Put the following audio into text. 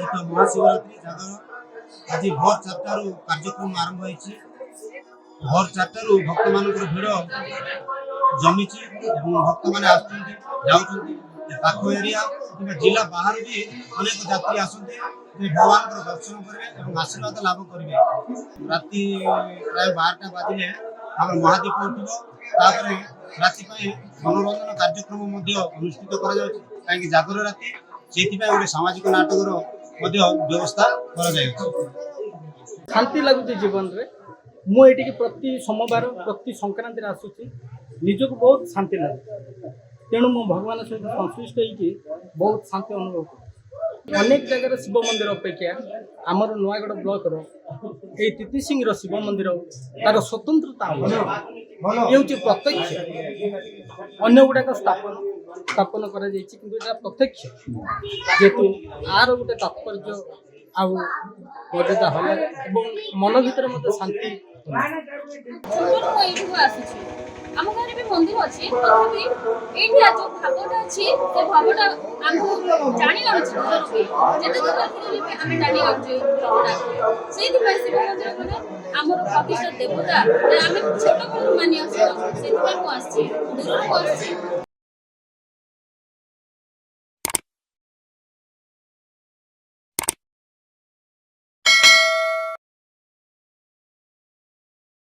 ଆୟୋଜିତ ମହାଶିବରାତ୍ରି ଜାଗର ଆଜି ଭୋର 4ଟାରୁ କାର୍ଯ୍ୟକ୍ରମ ଆରମ୍ଭ ହୋଇଛି। ଭୋର 4ଟାରୁ ଭକ୍ତମାନଙ୍କର ଭିଡ଼ ଜମିଛି ଏବଂ ଭକ୍ତମାନେ ଆସୁଛନ୍ତି ଯାଉଛନ୍ତି। ପାଖ ଏରିଆ କିମ୍ବା ଜିଲ୍ଲା ବାହାରୁ ବି ଅନେକ ଯାତ୍ରୀ ଆସନ୍ତି ଭଗବାନଙ୍କର ଦର୍ଶନ କରିବେ ଏବଂ ଆଶୀର୍ବାଦ ଲାଭ କରିବେ। ରାତି ପ୍ରାୟ 12ଟା ବାଜିଲେ ଆମର ମହାଦୀପ ଉଠିବ। ତାପରେ ରାତି ପାଇଁ ମନୋରଞ୍ଜନ କାର୍ଯ୍ୟକ୍ରମ ମଧ୍ୟ ଅନୁଷ୍ଠିତ କରାଯାଉଛି। କାହିଁକି ଜାଗର ରାତି, ସେଇଥିପାଇଁ ଗୋଟେ ସାମାଜିକ ନାଟକର ମଧ୍ୟ ବ୍ୟବସ୍ଥା କରାଯାଇଛି। ଶାନ୍ତି ଲାଗୁଛି ଜୀବନରେ। ମୁଁ ଏଠିକି ପ୍ରତି ସୋମବାର ପ୍ରତି ସଂକ୍ରାନ୍ତିରେ ଆସୁଛି, ନିଜକୁ ବହୁତ ଶାନ୍ତି ଲାଗୁଛି। ତେଣୁ ମୁଁ ଭଗବାନ ସହିତ ସଂଶ୍ଳିଷ୍ଟ ହେଇକି ବହୁତ ଶାନ୍ତି ଅନୁଭବ କରୁଛି। ଅନେକ ଜାଗାରେ ଶିବ ମନ୍ଦିର ଅପେକ୍ଷା ଆମର ନୂଆଗଡ଼ ବ୍ଲକର ଏଇ ତିତିସିଂର ଶିବ ମନ୍ଦିର ତାର ସ୍ୱତନ୍ତ୍ରତା ହେଉଛି ପ୍ରତ୍ୟକ୍ଷ। ଅନ୍ୟ ଗୁଡ଼ାକ ସ୍ଥାପନ କରାଯାଇଛି, କିନ୍ତୁ ଏଇଟା ପ୍ରତ୍ୟକ୍ଷ। ଯେହେତୁ ଆର ଗୋଟେ ତାତ୍ପର୍ଯ୍ୟ ଆଉ ମର୍ଯ୍ୟାଦା ହେଲା ଏବଂ ମନ ଭିତରେ ମଧ୍ୟ ଶାନ୍ତି। ଆମ ଗାଁରେ ବି ମନ୍ଦିର ଅଛି, ତଥାପି ଏଇଠି ଯୋଉ ଭାବଟା ଅଛି ସେ ଭାବଟା ଆମକୁ ଜାଣି ଆଣୁଛି। ଯେତେ ଦୂର ଥିଲେ ବି ଆମେ ଜାଣି ଆଣୁଛୁ ଏଇ ଭାବଟା। ସେଇଥିପାଇଁ ଶିବ ମନ୍ଦିର ମାନେ ଆମର ପ୍ରତିଷ୍ଠା ଦେବତା ଆମେ ଛୋଟ ବେଳରୁ ମାନି ଆସୁଛୁ। ସେଥିପାଇଁ ମୁଁ ଆସିଛି, ଦୂରରୁ ଆସିଛି।